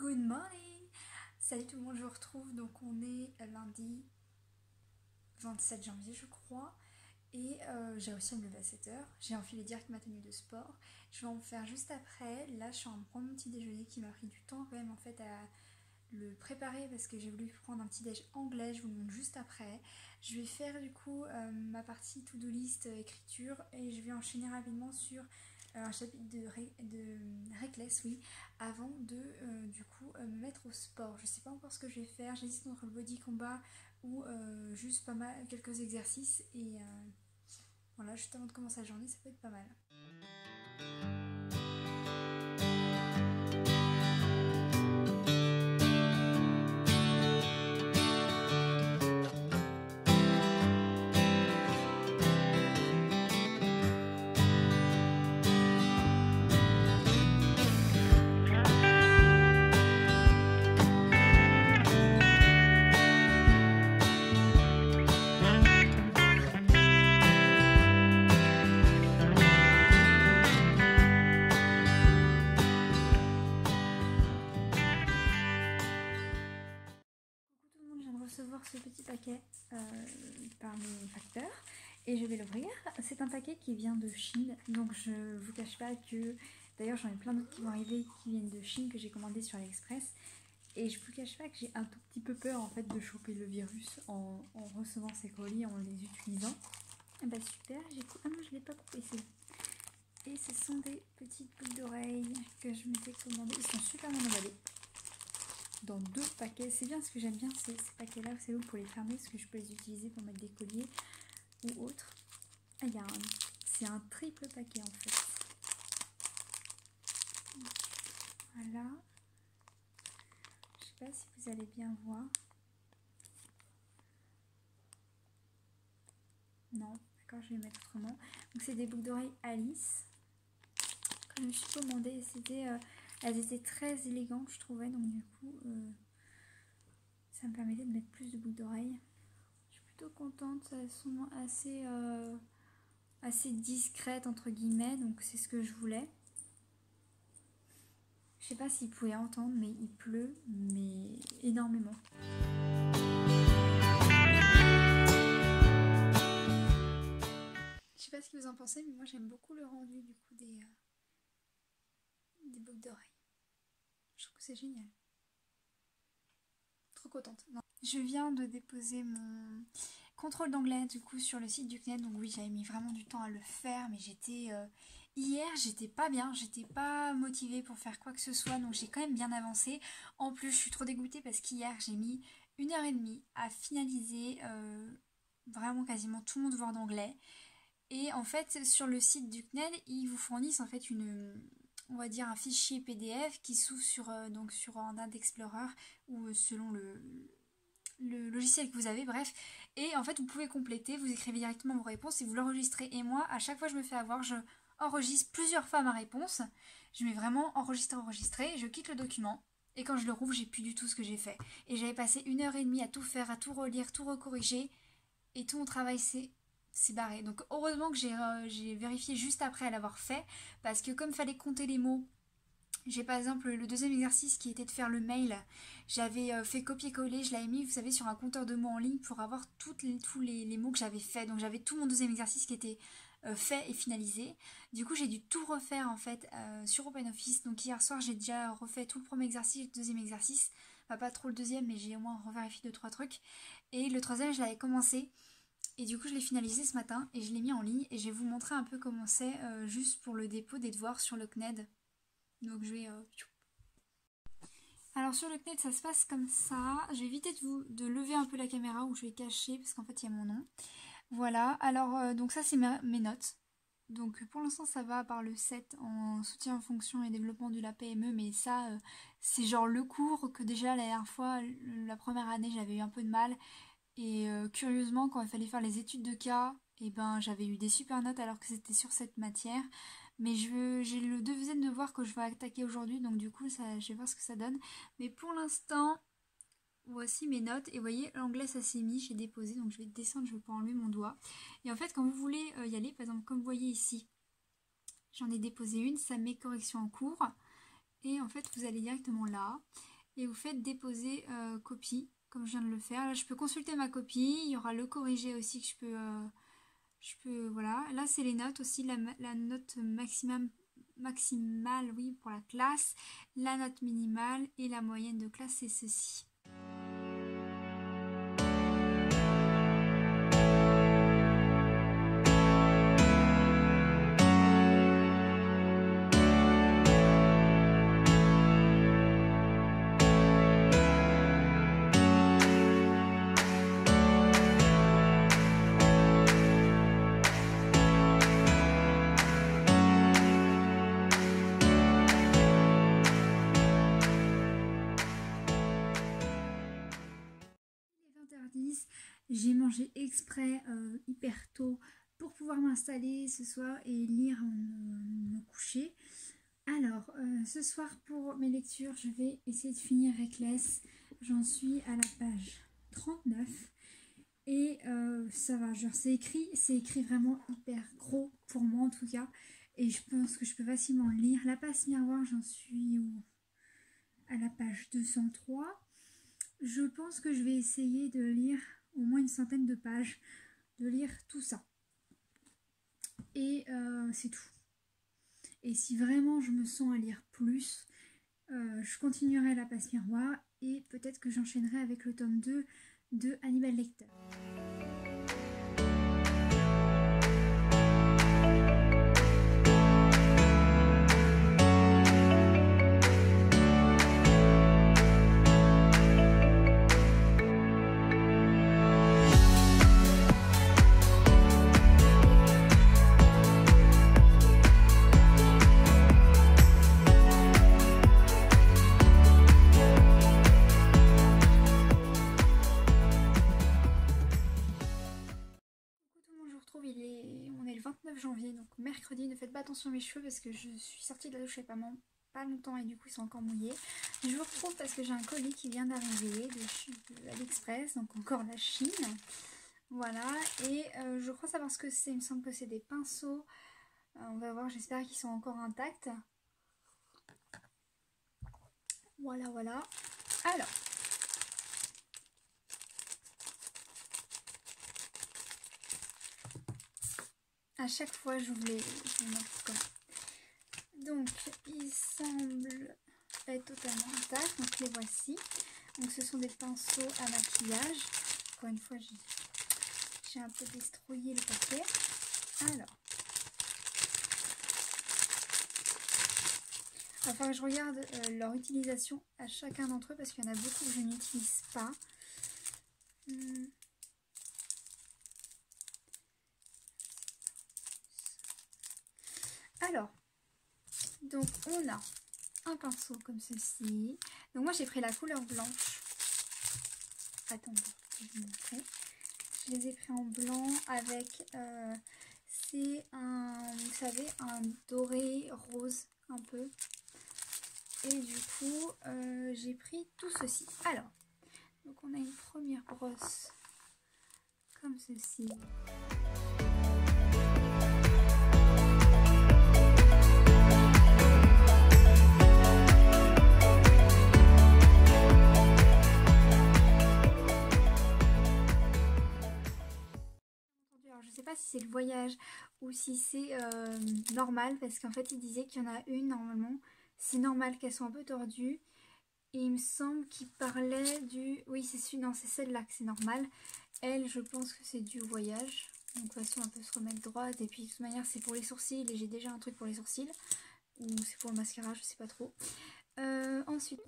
Good morning! Salut tout le monde, je vous retrouve. Donc on est lundi 27 janvier je crois. Et j'ai réussi à me lever à 7h. J'ai enfilé direct ma tenue de sport. Je vais en faire juste après. Là je suis en train de prendre mon petit déjeuner qui m'a pris du temps quand même en fait à le préparer parce que j'ai voulu prendre un petit déj anglais. Je vous le montre juste après. Je vais faire du coup ma partie to-do list écriture et je vais enchaîner rapidement sur un chapitre de Reckless, oui, avant de du coup me mettre au sport. Je sais pas encore ce que je vais faire, j'hésite entre le body combat ou juste pas mal, quelques exercices et voilà, juste avant de commencer la journée, ça peut être pas mal. Recevoir ce petit paquet par mes facteurs et je vais l'ouvrir. C'est un paquet qui vient de Chine, donc je vous cache pas que d'ailleurs j'en ai plein d'autres qui vont arriver qui viennent de Chine que j'ai commandé sur AliExpress et je vous cache pas que j'ai un tout petit peu peur en fait de choper le virus en recevant ces colis, en les utilisant. Et bah super, j'ai ah non je l'ai pas coupé, c'est et ce sont des petites boucles d'oreilles que je m'étais commandées, ils sont super bien emballés dans deux paquets. C'est bien, ce que j'aime bien ces paquets là, c'est où pour les fermer parce que je peux les utiliser pour mettre des colliers ou autre. Ah, c'est un triple paquet en fait. Voilà, je sais pas si vous allez bien voir. Non, d'accord, je vais les mettre autrement. Donc c'est des boucles d'oreilles Alice que je me suis commandé. Elles étaient très élégantes je trouvais, donc du coup ça me permettait de mettre plus de boucles d'oreilles. Je suis plutôt contente, elles sont assez discrètes entre guillemets, donc c'est ce que je voulais. Je sais pas s'il pouvait entendre, mais il pleut, mais énormément. Je sais pas ce que vous en pensez, mais moi j'aime beaucoup le rendu du coup des boucles d'oreilles. Je trouve que c'est génial. Trop contente. Non. Je viens de déposer mon contrôle d'anglais du coup sur le site du CNED, donc oui j'avais mis vraiment du temps à le faire, mais hier j'étais pas bien, j'étais pas motivée pour faire quoi que ce soit, donc j'ai quand même bien avancé. En plus je suis trop dégoûtée parce qu'hier j'ai mis 1h30 à finaliser vraiment quasiment tout mon devoir d'anglais. Et en fait sur le site du CNED ils vous fournissent en fait on va dire un fichier PDF qui s'ouvre sur un Internet Explorer ou selon le logiciel que vous avez, bref. Et en fait vous pouvez compléter, vous écrivez directement vos réponses et vous l'enregistrez. Et moi à chaque fois je me fais avoir, je enregistre plusieurs fois ma réponse. Je mets vraiment enregistrer, je quitte le document. Et quand je le rouvre, j'ai plus du tout ce que j'ai fait. Et j'avais passé 1h30 à tout faire, à tout relire, tout recorriger. Et tout mon travail c'est barré. Donc heureusement que j'ai vérifié juste après à l'avoir fait. Parce que comme il fallait compter les mots, j'ai par exemple le deuxième exercice qui était de faire le mail. J'avais fait copier-coller, je l'avais mis, vous savez, sur un compteur de mots en ligne pour avoir tous les mots que j'avais fait. Donc j'avais tout mon deuxième exercice qui était fait et finalisé. Du coup j'ai dû tout refaire en fait sur OpenOffice. Donc hier soir j'ai déjà refait tout le premier exercice, le deuxième exercice. Enfin, pas trop le deuxième, mais j'ai au moins revérifié 2-3 trucs. Et le troisième je l'avais commencé. Et du coup je l'ai finalisé ce matin et je l'ai mis en ligne. Et je vais vous montrer un peu comment c'est juste pour le dépôt des devoirs sur le CNED. Donc je vais... Alors sur le CNED ça se passe comme ça. Je vais éviter de lever un peu la caméra où je vais cacher parce qu'en fait il y a mon nom. Voilà, alors donc ça c'est mes notes. Donc pour l'instant ça va à part le 7 en soutien en fonction et développement de la PME. Mais ça c'est genre le cours que déjà la dernière fois, la première année j'avais eu un peu de mal. Et curieusement quand il fallait faire les études de cas, et ben j'avais eu des super notes alors que c'était sur cette matière. Mais j'ai le deuxième devoir que je vais attaquer aujourd'hui, donc du coup je vais voir ce que ça donne. Mais pour l'instant, voici mes notes. Et vous voyez, l'anglais ça s'est mis, j'ai déposé, donc je vais descendre, je vais pas enlever mon doigt. Et en fait quand vous voulez y aller, par exemple comme vous voyez ici, j'en ai déposé une, ça met correction en cours. Et en fait vous allez directement là. et vous faites déposer copie, comme je viens de le faire. Là, je peux consulter ma copie, il y aura le corrigé aussi que je peux voilà. Là, c'est les notes aussi, la note maximale, oui, pour la classe, la note minimale et la moyenne de classe, c'est ceci. J'ai mangé exprès hyper tôt pour pouvoir m'installer ce soir et lire avant de me coucher. Alors, ce soir pour mes lectures, je vais essayer de finir Reckless. J'en suis à la page 39 et ça va, genre c'est écrit vraiment hyper gros pour moi en tout cas. Et je pense que je peux facilement le lire. La passe miroir, j'en suis à la page 203. Je pense que je vais essayer de lire au moins une centaine de pages, de lire tout ça. Et c'est tout. Et si vraiment je me sens à lire plus, je continuerai la passe miroir et peut-être que j'enchaînerai avec le tome 2 de Hannibal Lecter. On est le 29 janvier, donc mercredi. Ne faites pas attention à mes cheveux parce que je suis sortie de la douche il n'y a pas longtemps et du coup ils sont encore mouillés. Je vous retrouve parce que j'ai un colis qui vient d'arriver de AliExpress, donc encore la Chine. Voilà, et je crois savoir ce que c'est. Il me semble que c'est des pinceaux. On va voir, j'espère qu'ils sont encore intacts. Voilà, voilà. Alors. À chaque fois, je vous les montre comme ça. Donc, ils semblent être totalement intacts. Donc, les voici. Donc, ce sont des pinceaux à maquillage. Encore une fois, j'ai un peu destroyé le paquet. Alors, il va falloir que je regarde leur utilisation à chacun d'entre eux parce qu'il y en a beaucoup que je n'utilise pas. Alors, donc on a un pinceau comme ceci. Donc moi j'ai pris la couleur blanche. Attendez, je vais vous montrer. Je les ai pris en blanc avec, c'est un, vous savez, un doré rose un peu. Et du coup, j'ai pris tout ceci. Alors, donc on a une première brosse comme ceci. Je sais pas si c'est le voyage ou si c'est normal, parce qu'en fait il disait qu'il y en a une normalement, c'est normal qu'elles soient un peu tordues, et il me semble qu'il parlait du... Oui c'est celui, non c'est celle-là que c'est normal, elle je pense que c'est du voyage, donc de toute façon on peut se remettre droite, et puis de toute manière c'est pour les sourcils, et j'ai déjà un truc pour les sourcils, ou c'est pour le mascara, je sais pas trop. Ensuite...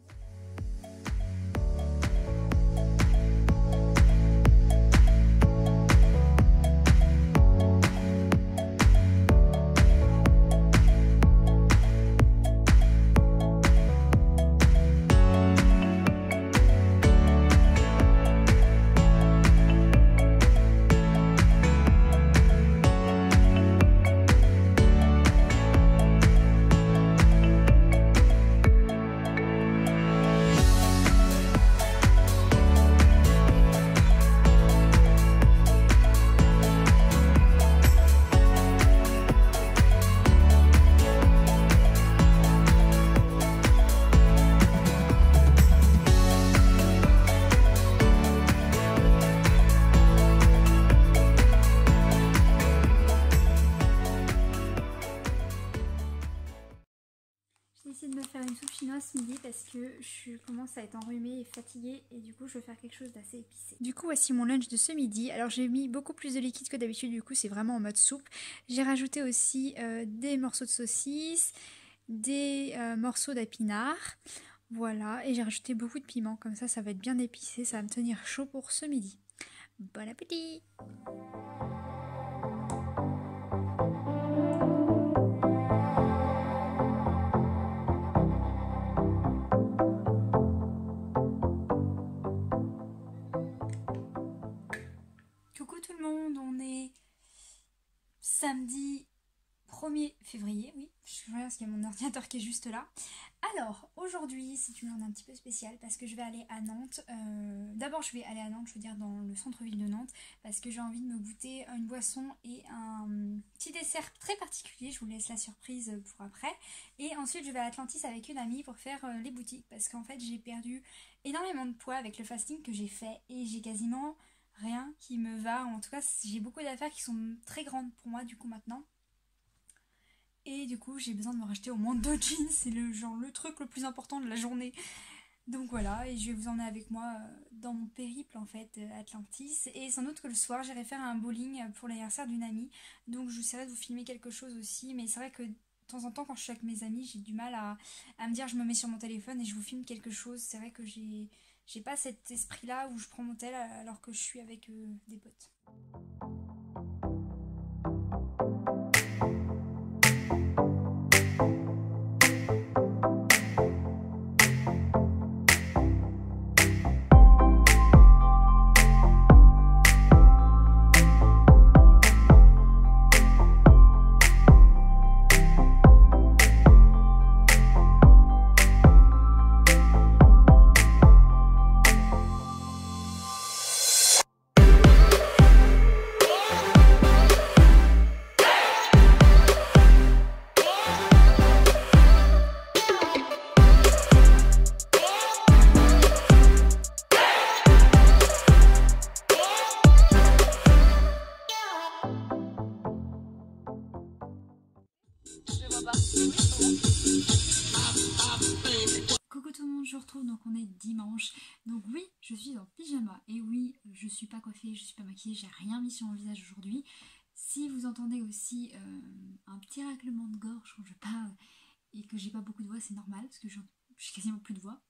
parce que je commence à être enrhumée et fatiguée et du coup je vais faire quelque chose d'assez épicé. Du coup voici mon lunch de ce midi. Alors j'ai mis beaucoup plus de liquide que d'habitude, du coup c'est vraiment en mode soupe. J'ai rajouté aussi des morceaux de saucisse, des morceaux d'épinards. Voilà, et j'ai rajouté beaucoup de piment, comme ça va être bien épicé, ça va me tenir chaud pour ce midi. Bon appétit! Coucou tout le monde, on est samedi 1er février, oui, je regarde parce qu'il y a mon ordinateur qui est juste là. Alors, aujourd'hui, c'est une journée un petit peu spéciale parce que je vais aller à Nantes. D'abord, je vais aller à Nantes, je veux dire dans le centre-ville de Nantes, parce que j'ai envie de me goûter une boisson et un petit dessert très particulier. Je vous laisse la surprise pour après. Et ensuite, je vais à Atlantis avec une amie pour faire les boutiques, parce qu'en fait, j'ai perdu énormément de poids avec le fasting que j'ai fait et j'ai quasiment rien qui me va. En tout cas, j'ai beaucoup d'affaires qui sont très grandes pour moi du coup maintenant. Et du coup, j'ai besoin de me racheter au moins 2 jeans. C'est le truc le plus important de la journée. Donc voilà, et je vais vous emmener avec moi dans mon périple en fait, Atlantis. Et sans doute que le soir, j'irai faire un bowling pour l'anniversaire d'une amie. Donc j'essaierai de vous filmer quelque chose aussi. Mais c'est vrai que de temps en temps, quand je suis avec mes amis, j'ai du mal à me dire je me mets sur mon téléphone et je vous filme quelque chose. C'est vrai que j'ai pas cet esprit-là où je prends mon tel alors que je suis avec des potes. Coucou tout le monde, je vous retrouve, donc on est dimanche. Donc oui, je suis en pyjama et oui, je suis pas coiffée, je suis pas maquillée, j'ai rien mis sur mon visage aujourd'hui. Si vous entendez aussi un petit raclement de gorge quand je parle et que j'ai pas beaucoup de voix, c'est normal parce que j'ai quasiment plus de voix.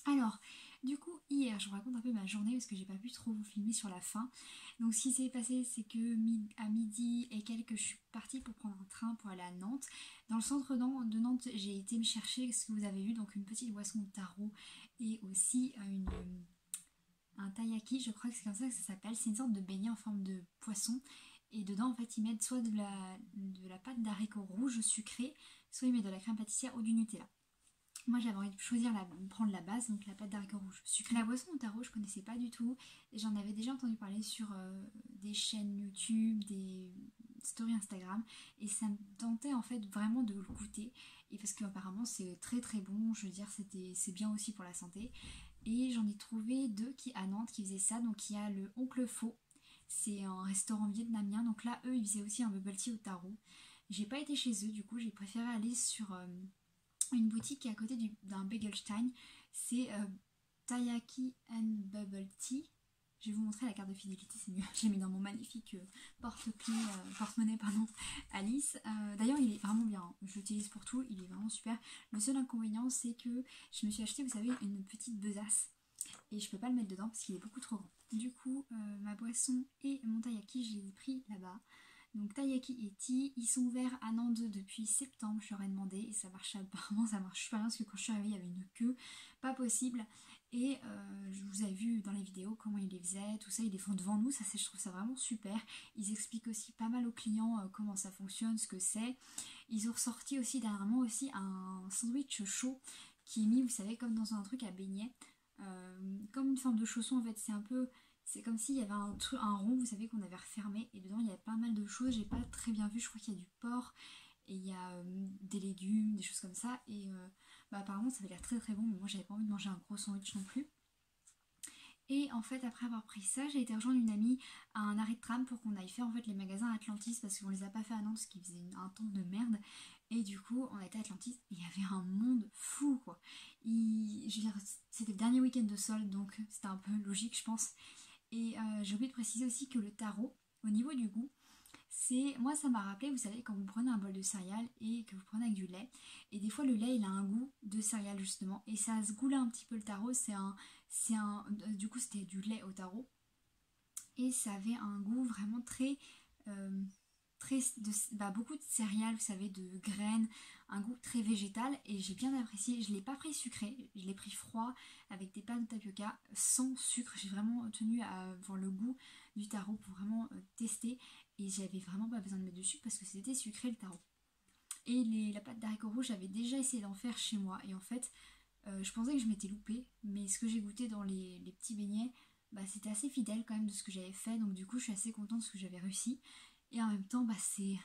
Alors, du coup, hier, je vous raconte un peu ma journée parce que j'ai pas pu trop vous filmer sur la fin. Donc, ce qui s'est passé, c'est que à midi et quelques, je suis partie pour prendre un train pour aller à Nantes. Dans le centre de Nantes, j'ai été me chercher ce que vous avez vu, donc une petite boisson de tarot et aussi un taiyaki, je crois que c'est comme ça que ça s'appelle. C'est une sorte de beignet en forme de poisson. Et dedans, en fait, ils mettent soit de la pâte d'haricots rouge sucrée, soit ils mettent de la crème pâtissière ou du Nutella. Moi j'avais envie de choisir prendre la base, donc la pâte d'haricots rouge sucrée. La boisson au tarot je connaissais pas du tout, j'en avais déjà entendu parler sur des chaînes YouTube, des stories Instagram, et ça me tentait en fait vraiment de le goûter, et parce qu'apparemment c'est très très bon, je veux dire c'est bien aussi pour la santé. Et j'en ai trouvé deux à Nantes qui faisaient ça, donc il y a le Oncle Faux, c'est un restaurant vietnamien, donc là eux ils faisaient aussi un bubble tea au tarot. J'ai pas été chez eux, du coup j'ai préféré aller sur une boutique qui est à côté d'un Begelstein, c'est Taiyaki and Bubble Tea. Je vais vous montrer la carte de fidélité, c'est mieux. Je l'ai mis dans mon magnifique porte-monnaie Alice. D'ailleurs, il est vraiment bien. Hein. Je l'utilise pour tout, il est vraiment super. Le seul inconvénient, c'est que je me suis acheté, vous savez, une petite besace. Et je peux pas le mettre dedans parce qu'il est beaucoup trop grand. Du coup, ma boisson et mon taiyaki, je les ai pris là-bas. Donc taiyaki et tea, ils sont ouverts à Nantes depuis septembre, je leur ai demandé et ça marche apparemment, ça marche super bien parce que quand je suis arrivée il y avait une queue, pas possible. Et je vous avais vu dans les vidéos comment ils les faisaient, tout ça, ils les font devant nous, ça je trouve ça vraiment super. Ils expliquent aussi pas mal aux clients comment ça fonctionne, ce que c'est. Ils ont ressorti aussi dernièrement aussi un sandwich chaud qui est mis, vous savez, comme dans un truc à beignets, comme une forme de chausson en fait, c'est comme s'il y avait un rond, vous savez, qu'on avait refermé et dedans il y a pas mal de choses, j'ai pas très bien vu, je crois qu'il y a du porc et il y a des légumes, des choses comme ça et apparemment ça avait l'air très très bon, mais moi j'avais pas envie de manger un gros sandwich non plus. Et en fait après avoir pris ça, j'ai été rejoindre une amie à un arrêt de tram pour qu'on aille faire en fait les magasins Atlantis parce qu'on les a pas fait à Nantes parce qu'il faisait un temps de merde. Et du coup on était à Atlantis et il y avait un monde fou quoi. Je veux dire, c'était le dernier week-end de solde donc c'était un peu logique je pense. Et j'ai oublié de préciser aussi que le tarot, au niveau du goût, moi ça m'a rappelé, vous savez, quand vous prenez un bol de céréales et que vous prenez avec du lait, et des fois le lait il a un goût de céréales justement, et ça se goûte un petit peu le tarot, du coup c'était du lait au tarot, et ça avait un goût vraiment très, euh, beaucoup de céréales, vous savez, de graines, un goût très végétal, et j'ai bien apprécié. Je l'ai pas pris sucré, je l'ai pris froid avec des pâtes de tapioca sans sucre. J'ai vraiment tenu à voir le goût du tarot pour vraiment tester, et j'avais vraiment pas besoin de mettre de sucre parce que c'était sucré le tarot. Et la pâte d'haricots rouges, j'avais déjà essayé d'en faire chez moi, et en fait je pensais que je m'étais loupée, mais ce que j'ai goûté dans les petits beignets, bah, c'était assez fidèle quand même de ce que j'avais fait, donc du coup je suis assez contente de ce que j'avais réussi. Et en même temps, bah, c'est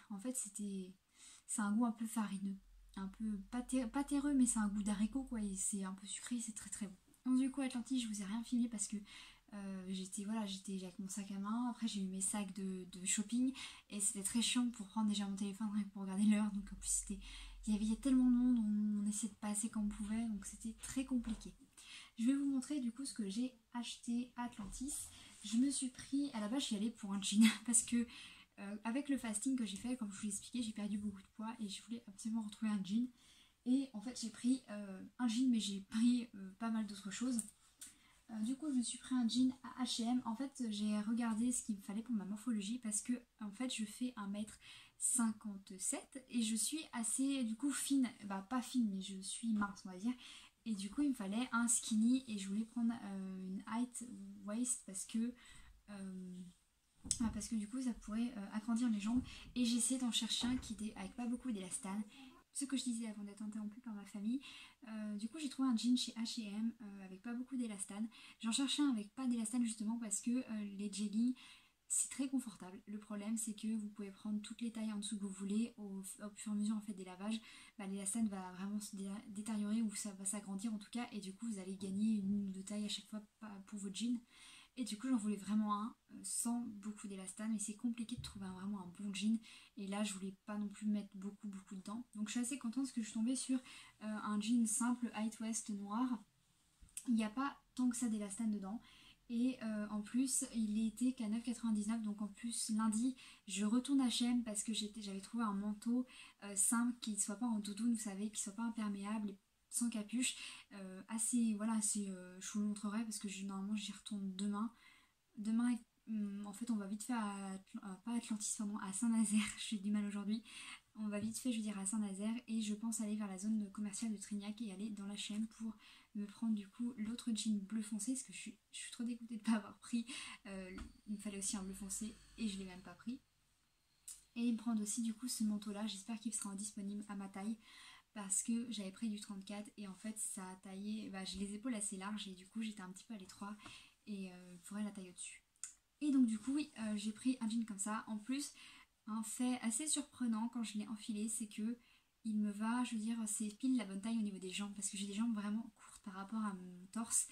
un goût un peu farineux, un peu pas terreux, mais c'est un goût d'haricot quoi, et c'est un peu sucré, c'est très très bon. Donc du coup Atlantis, je vous ai rien filmé parce que j'étais avec mon sac à main, après j'ai eu mes sacs de shopping, et c'était très chiant pour prendre déjà mon téléphone pour regarder l'heure, donc en plus il y a tellement de monde, on essayait de passer comme on pouvait, donc c'était très compliqué. Je vais vous montrer du coup ce que j'ai acheté à Atlantis. Je me suis pris, à la base j'y allais pour un jean, parce que avec le fasting que j'ai fait, comme je vous l'ai expliqué, j'ai perdu beaucoup de poids et je voulais absolument retrouver un jean. Et en fait j'ai pris un jean, mais j'ai pris pas mal d'autres choses. Du coup je me suis pris un jean à H&M. En fait j'ai regardé ce qu'il me fallait pour ma morphologie parce que en fait je fais 1m57 et je suis assez du coup fine, bah pas fine mais je suis mince on va dire. Et du coup il me fallait un skinny et je voulais prendre une height waist parce que du coup ça pourrait agrandir mes jambes, et j'ai essayé d'en chercher un qui était avec pas beaucoup d'élastane. Ce que je disais avant d'être interrompue par ma famille. Du coup j'ai trouvé un jean chez H&M avec pas beaucoup d'élastane. J'en cherchais un avec pas d'élastane justement parce que les jeggings c'est très confortable. Le problème c'est que vous pouvez prendre toutes les tailles en dessous que vous voulez au fur et à mesure en fait des lavages. Bah, l'élastane va vraiment se détériorer ou ça va s'agrandir en tout cas, et du coup vous allez gagner une ou deux tailles à chaque fois pour vos jeans. Et du coup j'en voulais vraiment un sans beaucoup d'élastane, mais c'est compliqué de trouver vraiment un bon jean, et là je voulais pas non plus mettre beaucoup dedans, donc je suis assez contente parce que je suis tombée sur un jean simple high waist noir. Il n'y a pas tant que ça d'élastane dedans, et en plus il était qu'à 9,99, donc en plus lundi je retourne à H&M parce que j'avais trouvé un manteau simple qui ne soit pas en doudoune, vous savez, qui soit pas imperméable, sans capuche, assez voilà, je vous le montrerai parce que normalement j'y retourne demain. En fait on va vite fait pas Atlantis pardon, à Saint-Nazaire. J'ai du mal aujourd'hui. On va vite fait, je veux dire, à Saint-Nazaire, et je pense aller vers la zone commerciale de Trignac et aller dans la chaîne pour me prendre du coup l'autre jean bleu foncé parce que je suis trop dégoûtée de ne pas avoir pris. Il me fallait aussi un bleu foncé et je ne l'ai même pas pris. Et me prendre aussi du coup ce manteau là, j'espère qu'il sera disponible à ma taille parce que j'avais pris du 34 et en fait ça a taillé, j'ai les épaules assez larges et du coup j'étais un petit peu à l'étroit, et il faudrait la taille au-dessus. Et donc du coup oui, j'ai pris un jean comme ça. En plus, un fait assez surprenant quand je l'ai enfilé, c'est que il me va, je veux dire, c'est pile la bonne taille au niveau des jambes parce que j'ai des jambes vraiment courtes par rapport à mon torse.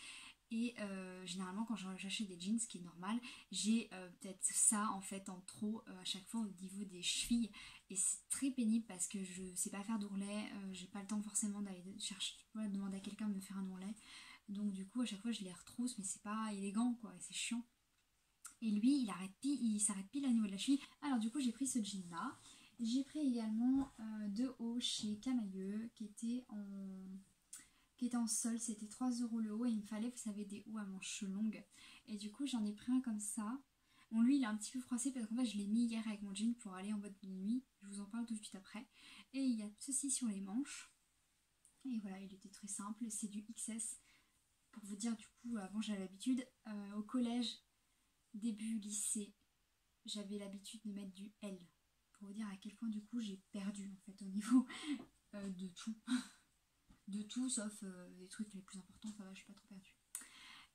Et généralement quand j'achète des jeans, ce qui est normal, j'ai peut-être ça en fait en trop à chaque fois au niveau des chevilles, et c'est très pénible parce que je sais pas faire d'ourlet, j'ai pas le temps forcément d'aller chercher, voilà, demander à quelqu'un de me faire un ourlet, donc du coup à chaque fois je les retrousse, mais c'est pas élégant quoi, et c'est chiant. Et lui, il s'arrête pile à niveau de la cheville. Alors du coup, j'ai pris ce jean là. J'ai pris également deux hauts chez Camailleux qui étaient en solde. C'était 3 € le haut et il me fallait, vous savez, des hauts à manches longues. Et du coup, j'en ai pris un comme ça. Bon, lui, il est un petit peu froissé parce qu'en fait, je l'ai mis hier avec mon jean pour aller en boîte de nuit. Je vous en parle tout de suite après. Et il y a ceci sur les manches. Et voilà, il était très simple. C'est du XS. Pour vous dire, du coup, avant, j'avais l'habitude. Au collège, début lycée, j'avais l'habitude de mettre du L. Pour vous dire à quel point du coup j'ai perdu en fait au niveau de tout. De tout sauf les trucs les plus importants, ça va, je suis pas trop perdue.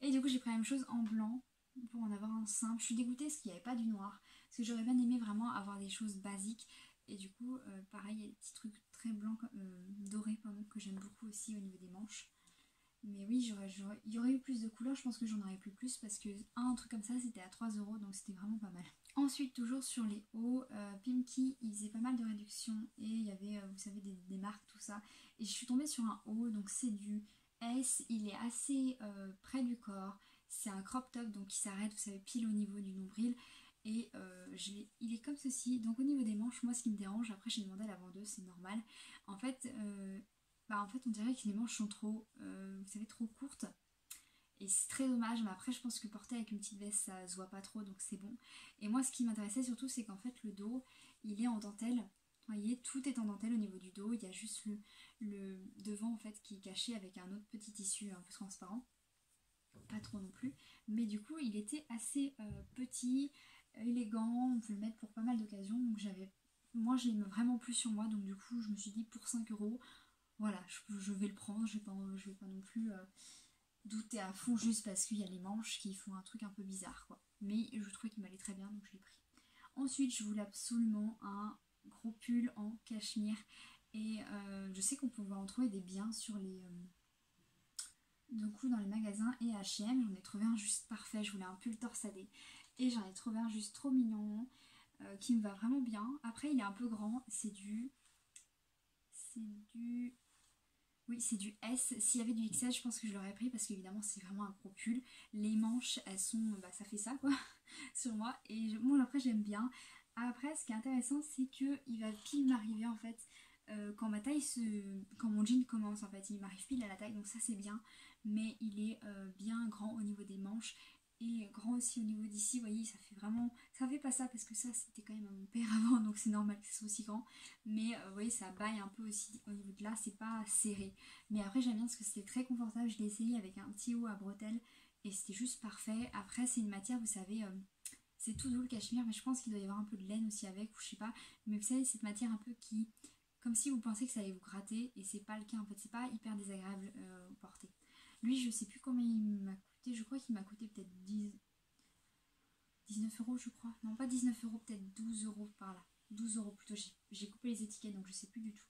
Et du coup j'ai pris la même chose en blanc pour en avoir un simple. Je suis dégoûtée parce qu'il n'y avait pas du noir. Parce que j'aurais bien aimé vraiment avoir des choses basiques. Et du coup, pareil, il y a des petits trucs très blancs, dorés, pardon, que j'aime beaucoup aussi au niveau des manches. Mais oui, il y aurait eu plus de couleurs, je pense que j'en aurais plus parce que un truc comme ça c'était à 3 euros, donc c'était vraiment pas mal. Ensuite, toujours sur les hauts, Pimki il faisait pas mal de réductions et il y avait, vous savez, des marques, tout ça. Et je suis tombée sur un haut, donc c'est du S, il est assez près du corps, c'est un crop top donc il s'arrête, vous savez, pile au niveau du nombril. Et il est comme ceci, donc au niveau des manches, moi ce qui me dérange, après j'ai demandé à la vendeuse, c'est normal. En fait, on dirait que les manches sont trop, vous savez, trop courtes. Et c'est très dommage, mais après je pense que porter avec une petite veste ça se voit pas trop, donc c'est bon. Et moi ce qui m'intéressait surtout c'est qu'en fait le dos il est en dentelle. Vous voyez, tout est en dentelle au niveau du dos, il y a juste le devant en fait qui est caché avec un autre petit tissu un peu transparent. Pas trop non plus, mais du coup il était assez petit, élégant, on peut le mettre pour pas mal d'occasions, donc moi je l'aime vraiment plus sur moi, donc du coup je me suis dit pour 5 euros, voilà, je vais le prendre, je vais pas non plus douter à fond juste parce qu'il y a les manches qui font un truc un peu bizarre quoi. Mais je trouvais qu'il m'allait très bien donc je l'ai pris. Ensuite je voulais absolument un gros pull en cachemire et je sais qu'on pouvait en trouver des biens sur les... du coup dans les magasins et H&M, j'en ai trouvé un juste parfait, je voulais un pull torsadé et j'en ai trouvé un juste trop mignon qui me va vraiment bien. Après il est un peu grand, c'est du... Oui, c'est du S. S'il y avait du XL, je pense que je l'aurais pris parce qu'évidemment, c'est vraiment un gros pull. Les manches, elles sont. Bah, ça fait ça quoi, sur moi. Et bon, après, j'aime bien. Après, ce qui est intéressant, c'est qu'il va pile m'arriver en fait quand ma taille se. Quand mon jean commence en fait. Il m'arrive pile à la taille, donc ça, c'est bien. Mais il est bien grand au niveau des manches et grand aussi au niveau d'ici. Vous voyez, ça fait vraiment. Ça fait pas ça parce que ça, c'était quand même à mon père avant, donc c'est normal que ce soit aussi grand. Mais vous voyez, ça baille un peu aussi au niveau de là, c'est pas serré. Mais après j'aime bien parce que c'était très confortable, je l'ai essayé avec un petit haut à bretelles et c'était juste parfait. Après c'est une matière, vous savez, c'est tout doux le cachemire, mais je pense qu'il doit y avoir un peu de laine aussi avec, ou je sais pas. Mais vous savez, cette matière un peu qui, comme si vous pensez que ça allait vous gratter, et c'est pas le cas en fait, c'est pas hyper désagréable au porter. Lui je sais plus combien il m'a coûté, je crois qu'il m'a coûté peut-être 19 euros je crois. Non pas 19 euros, peut-être 12 euros par là. 12 euros plutôt, j'ai coupé les étiquettes donc je sais plus du tout.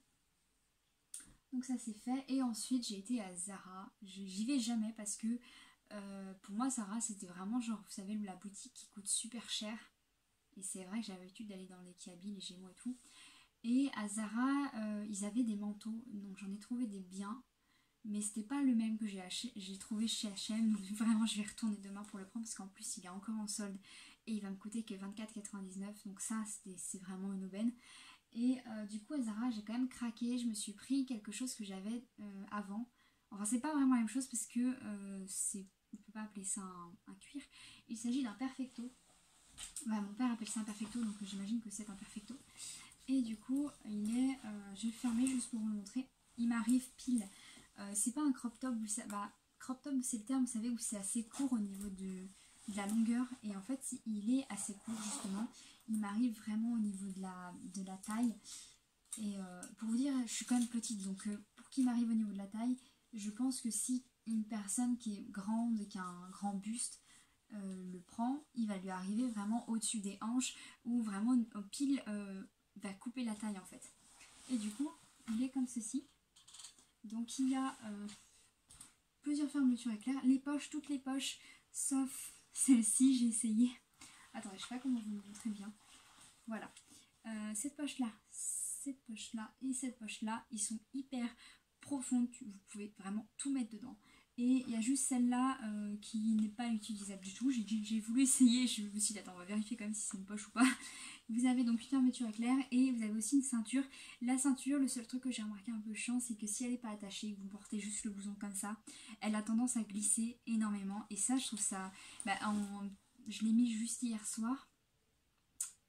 Donc ça c'est fait et ensuite j'ai été à Zara. J'y vais jamais parce que pour moi Zara c'était vraiment genre vous savez la boutique qui coûte super cher. Et c'est vrai que j'avais l'habitude d'aller dans les Kiabi, les Gémeaux et tout. Et à Zara ils avaient des manteaux donc j'en ai trouvé des biens. Mais c'était pas le même que j'ai trouvé chez H&M. Donc vraiment je vais retourner demain pour le prendre parce qu'en plus il est encore en solde. Et il va me coûter que 24,99. Donc ça c'est vraiment une aubaine. Et du coup à Zara j'ai quand même craqué, je me suis pris quelque chose que j'avais avant. Enfin c'est pas vraiment la même chose parce que on peut pas appeler ça un cuir. Il s'agit d'un perfecto. Bah, mon père appelle ça un perfecto donc j'imagine que c'est un perfecto. Et du coup il est, je vais le fermer juste pour vous le montrer. Il m'arrive pile. C'est pas un crop top, crop top c'est le terme vous savez où c'est assez court au niveau de la longueur et en fait il est assez court justement. Il m'arrive vraiment au niveau de la taille. Et pour vous dire, je suis quand même petite, donc pour qu'il m'arrive au niveau de la taille, je pense que si une personne qui est grande et qui a un grand buste le prend, il va lui arriver vraiment au-dessus des hanches ou vraiment pile va couper la taille en fait. Et du coup, il est comme ceci. Donc il y a plusieurs fermetures éclairs. Les poches, toutes les poches, sauf celle-ci, j'ai essayé. Attendez, je sais pas comment vous le montrer bien. Voilà. Cette poche-là et cette poche-là, ils sont hyper profondes. Vous pouvez vraiment tout mettre dedans. Et il y a juste celle-là qui n'est pas utilisable du tout. J'ai voulu essayer, je me suis dit, attends, on va vérifier quand même si c'est une poche ou pas. Vous avez donc une fermeture éclair et vous avez aussi une ceinture. La ceinture, le seul truc que j'ai remarqué un peu chiant, c'est que si elle n'est pas attachée, vous portez juste le blouson comme ça, elle a tendance à glisser énormément. Et ça, je trouve ça... je l'ai mis juste hier soir.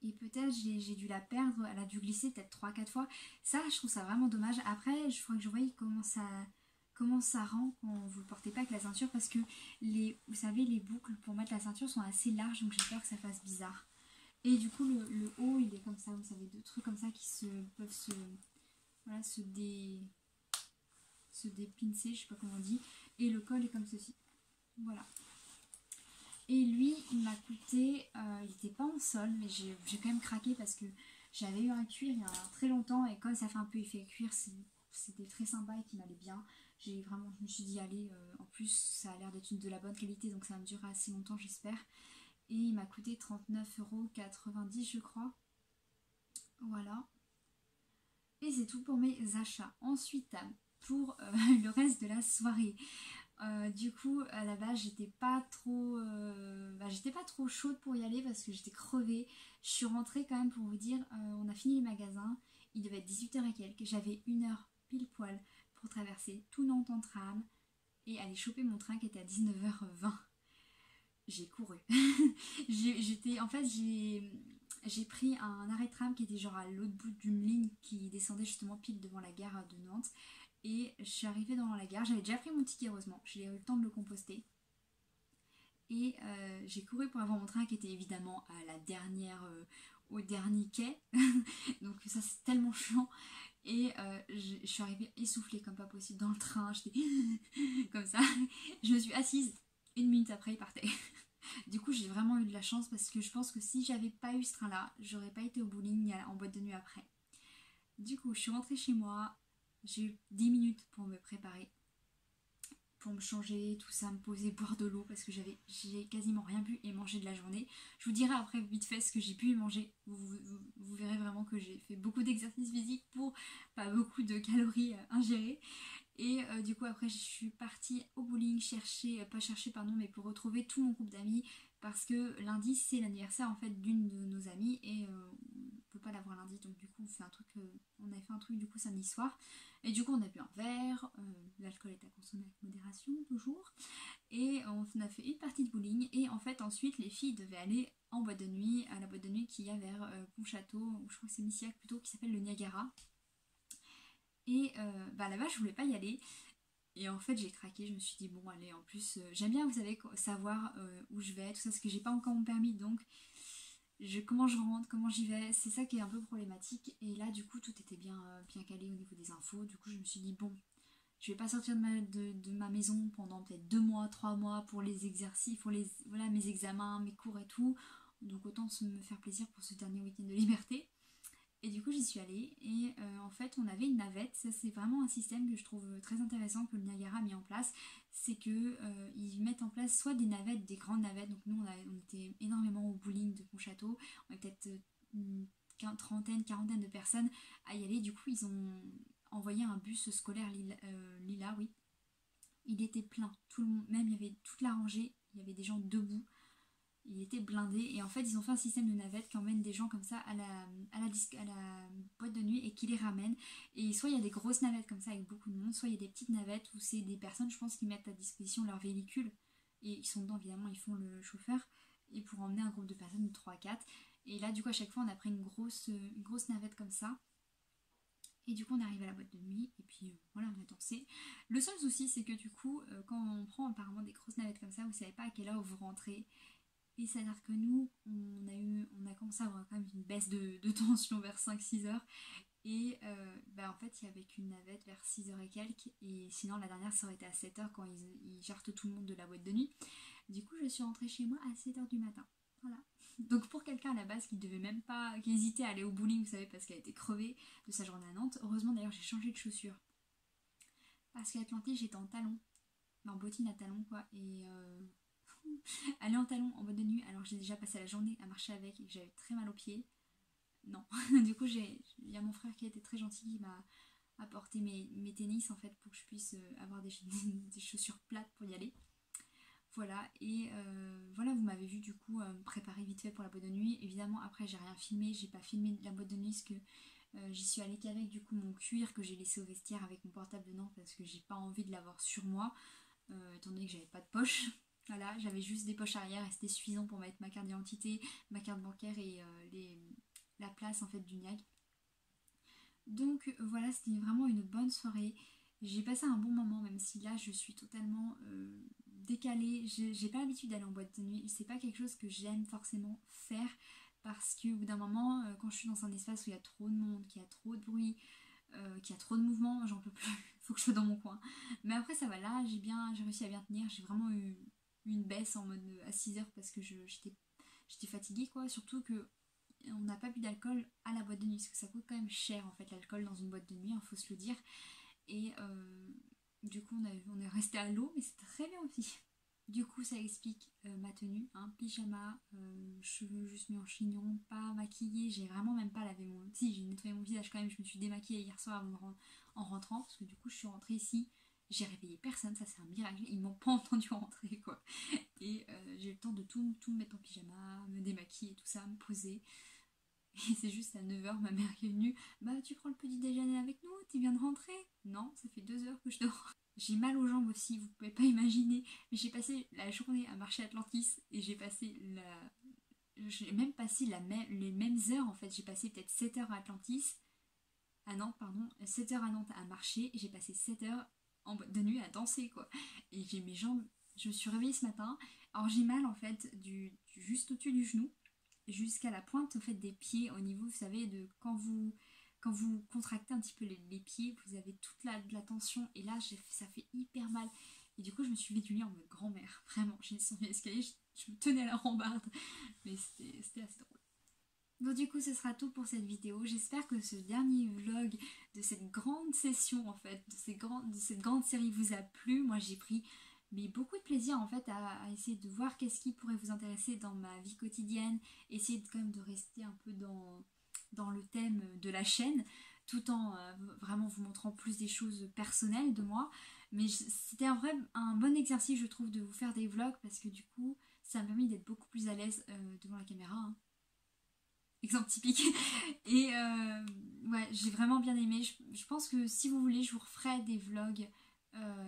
Et peut-être j'ai dû la perdre, elle a dû glisser peut-être 3-4 fois. Ça, je trouve ça vraiment dommage. Après, je crois que je voyais comment ça rend quand vous ne le portez pas avec la ceinture. Parce que, vous savez, les boucles pour mettre la ceinture sont assez larges. Donc j'ai peur que ça fasse bizarre. Et du coup, le haut, il est comme ça. Vous savez, deux trucs comme ça qui peuvent se dépincer, je sais pas comment on dit. Et le col est comme ceci. Voilà. Et lui, il m'a coûté, il n'était pas en solde, mais j'ai quand même craqué parce que j'avais eu un cuir il y a très longtemps et comme ça fait un peu effet cuir, c'était très sympa et qui m'allait bien. Je me suis dit allez, en plus ça a l'air d'être de la bonne qualité donc ça va me durer assez longtemps j'espère. Et il m'a coûté 39,90 € je crois. Voilà. Et c'est tout pour mes achats. Ensuite, pour le reste de la soirée. Du coup, à la base, j'étais pas trop chaude pour y aller parce que j'étais crevée. Je suis rentrée quand même pour vous dire, on a fini les magasins. Il devait être 18 h et quelques. J'avais 1 heure pile poil pour traverser tout Nantes en tram et aller choper mon train qui était à 19h20. J'ai couru. J'ai pris un arrêt de tram qui était genre à l'autre bout d'une ligne qui descendait justement pile devant la gare de Nantes. Et je suis arrivée dans la gare, j'avais déjà pris mon ticket heureusement, j'ai eu le temps de le composter. Et j'ai couru pour avoir mon train qui était évidemment à la dernière, au dernier quai. Donc ça c'est tellement chiant. Et je suis arrivée essoufflée comme pas possible dans le train, j'étais comme ça. Je me suis assise, 1 minute après il partait. Du coup j'ai vraiment eu de la chance parce que je pense que si j'avais pas eu ce train là, j'aurais pas été au bowling en boîte de nuit après. Du coup je suis rentrée chez moi, j'ai eu 10 minutes pour me préparer, pour me changer, tout ça, me poser, boire de l'eau parce que j'ai quasiment rien bu et mangé de la journée. Je vous dirai après vite fait ce que j'ai pu y manger. Vous verrez vraiment que j'ai fait beaucoup d'exercices physiques pour pas beaucoup de calories ingérées. Et du coup après je suis partie au bowling mais pour retrouver tout mon groupe d'amis parce que lundi c'est l'anniversaire en fait d'une de nos amies et on peut pas l'avoir lundi donc du coup on avait fait un truc du coup samedi soir et du coup on a bu un verre, l'alcool est à consommer avec modération toujours et on a fait une partie de bowling et en fait ensuite les filles devaient aller en boîte de nuit à la boîte de nuit qu'il y a vers Pontchâteau ou je crois que c'est Missillac plutôt qui s'appelle le Niagara. Et là-bas, je voulais pas y aller. Et en fait, j'ai craqué. Je me suis dit, bon, allez, en plus, j'aime bien, vous savez, savoir où je vais, tout ça, parce que j'ai pas encore mon permis. Donc, comment je rentre, comment j'y vais, c'est ça qui est un peu problématique. Et là, du coup, tout était bien calé au niveau des infos. Du coup, je me suis dit, bon, je vais pas sortir de ma maison pendant peut-être 2 mois, 3 mois pour les exercices, voilà, mes examens, mes cours et tout. Donc, autant me faire plaisir pour ce dernier week-end de liberté. Et du coup j'y suis allée et en fait on avait une navette, ça c'est vraiment un système que je trouve très intéressant que le Niagara a mis en place, c'est que ils mettent en place soit des navettes, des grandes navettes, donc nous on était énormément au bowling de Pontchâteau, on était peut-être une trentaine, quarantaine de personnes à y aller, du coup ils ont envoyé un bus scolaire Lila, oui, il était plein, tout le monde, même il y avait toute la rangée, il y avait des gens debout, il était blindé et en fait ils ont fait un système de navette qui emmène des gens comme ça à la boîte de nuit et qui les ramène et soit il y a des grosses navettes comme ça avec beaucoup de monde, soit il y a des petites navettes où c'est des personnes je pense qui mettent à disposition leur véhicule et ils sont dedans évidemment, ils font le chauffeur et pour emmener un groupe de personnes de 3 à 4 et là du coup à chaque fois on a pris une grosse navette comme ça et du coup on arrive à la boîte de nuit et puis voilà on a dansé. Le seul souci c'est que du coup quand on prend apparemment des grosses navettes comme ça vous savez pas à quelle heure vous rentrez. Et c'est-à-dire que nous, on a commencé à avoir quand même une baisse de tension vers 5-6 heures. Et en fait, il n'y avait qu'une navette vers 6 heures et quelques. Et sinon, la dernière, ça aurait été à 7 heures quand ils jartent tout le monde de la boîte de nuit. Du coup, je suis rentrée chez moi à 7 heures du matin. Voilà. Donc pour quelqu'un à la base qui devait même pas, qui hésitait à aller au bowling, vous savez, parce qu'elle était crevée de sa journée à Nantes. Heureusement d'ailleurs, j'ai changé de chaussures. Parce qu'à Atlantis, j'étais en talons. En bottines à talons, quoi. Et aller en talons en boîte de nuit alors que j'ai déjà passé la journée à marcher avec et que j'avais très mal aux pieds, non. Du coup il y a mon frère qui a été très gentil, qui m'a apporté mes tennis en fait pour que je puisse avoir des chaussures plates pour y aller. Voilà, et voilà, vous m'avez vu du coup me préparer vite fait pour la boîte de nuit. Évidemment après j'ai rien filmé, j'ai pas filmé la boîte de nuit parce que j'y suis allée qu'avec du coup mon cuir que j'ai laissé au vestiaire avec mon portable dedans parce que j'ai pas envie de l'avoir sur moi étant donné que j'avais pas de poche. Voilà, j'avais juste des poches arrière et c'était suffisant pour mettre ma carte d'identité, ma carte bancaire et la place en fait du NIAG. Donc voilà, c'était vraiment une bonne soirée. J'ai passé un bon moment, même si là je suis totalement décalée. J'ai pas l'habitude d'aller en boîte de nuit. C'est pas quelque chose que j'aime forcément faire parce qu'au bout d'un moment, quand je suis dans un espace où il y a trop de monde, qu'il y a trop de bruit, qu'il y a trop de mouvement, j'en peux plus. Faut que je sois dans mon coin. Mais après ça va là, j'ai réussi à bien tenir. J'ai vraiment eu une baisse en mode à 6 heures parce que j'étais fatiguée quoi. Surtout que on n'a pas bu d'alcool à la boîte de nuit parce que ça coûte quand même cher en fait l'alcool dans une boîte de nuit, il faut se le dire. Et Du coup on est resté à l'eau, mais c'est très bien aussi. Du coup ça explique ma tenue, hein, pyjama, cheveux juste mis en chignon, pas maquillée, j'ai vraiment même pas lavé mon... Si, j'ai nettoyé mon visage quand même, je me suis démaquillée hier soir en rentrant, parce que du coup je suis rentrée ici, j'ai réveillé personne, ça c'est un miracle, ils m'ont pas entendu rentrer quoi. Et j'ai eu le temps de tout me mettre en pyjama, me démaquiller, tout ça, me poser. Et c'est juste à 9h, ma mère qui est venue. Bah, tu prends le petit déjeuner avec nous, tu viens de rentrer? Non, ça fait 2 heures que je dors. J'ai mal aux jambes aussi, vous pouvez pas imaginer. Mais j'ai passé la journée à marcher Atlantis et j'ai passé la. J'ai même passé les mêmes heures en fait. J'ai passé peut-être 7 heures à Atlantis. À Nantes, pardon. 7 heures à Nantes à marcher et j'ai passé 7 heures en boîte de nuit à danser quoi. Et j'ai mes jambes. Je me suis réveillée ce matin. Alors j'ai mal en fait juste au-dessus du genou jusqu'à la pointe au fait des pieds au niveau, vous savez, de quand vous contractez un petit peu les pieds, vous avez toute de la tension et là ça fait hyper mal. Et du coup je me suis levée du lit en mode grand-mère, vraiment, j'ai descendu l'escalier, je me tenais à la rambarde, mais c'était assez drôle. Donc du coup ce sera tout pour cette vidéo, j'espère que ce dernier vlog de cette grande session en fait, de cette grande série vous a plu. Moi j'ai pris beaucoup de plaisir en fait à essayer de voir qu'est-ce qui pourrait vous intéresser dans ma vie quotidienne, essayer quand même de rester un peu dans le thème de la chaîne, tout en vraiment vous montrant plus des choses personnelles de moi. Mais c'était un bon exercice je trouve de vous faire des vlogs parce que du coup ça m'a permis d'être beaucoup plus à l'aise devant la caméra, hein. Exemple typique. Et ouais, j'ai vraiment bien aimé. Je pense que si vous voulez, je vous referai des vlogs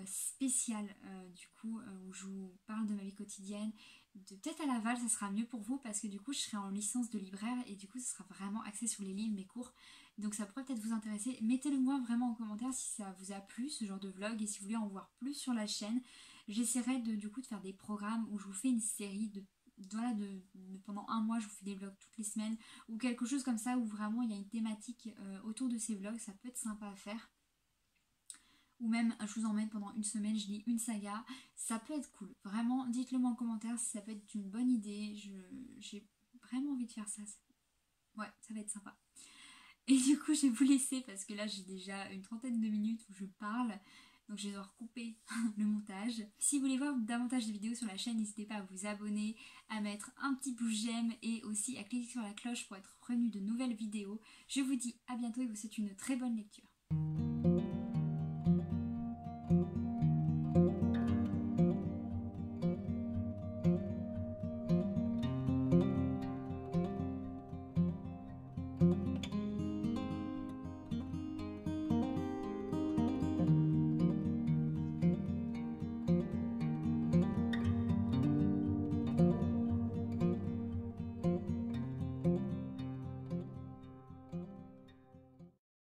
spécial du coup où je vous parle de ma vie quotidienne, de peut-être à Laval ça sera mieux pour vous parce que du coup je serai en licence de libraire et du coup ce sera vraiment axé sur les livres, mes cours, donc ça pourrait peut-être vous intéresser. Mettez-le moi vraiment en commentaire si ça vous a plu ce genre de vlog et si vous voulez en voir plus sur la chaîne. J'essaierai du coup de faire des programmes où je vous fais une série pendant un mois je vous fais des vlogs toutes les semaines ou quelque chose comme ça où vraiment il y a une thématique autour de ces vlogs, ça peut être sympa à faire. Ou même je vous emmène pendant une semaine, je lis une saga, ça peut être cool. Vraiment, dites-le moi en commentaire si ça peut être une bonne idée, j'ai vraiment envie de faire ça. Ouais, ça va être sympa. Et du coup, je vais vous laisser parce que là, j'ai déjà une trentaine de minutes où je parle. Donc je vais devoir couper le montage. Si vous voulez voir davantage de vidéos sur la chaîne, n'hésitez pas à vous abonner, à mettre un petit pouce j'aime et aussi à cliquer sur la cloche pour être prévenu de nouvelles vidéos. Je vous dis à bientôt et vous souhaite une très bonne lecture.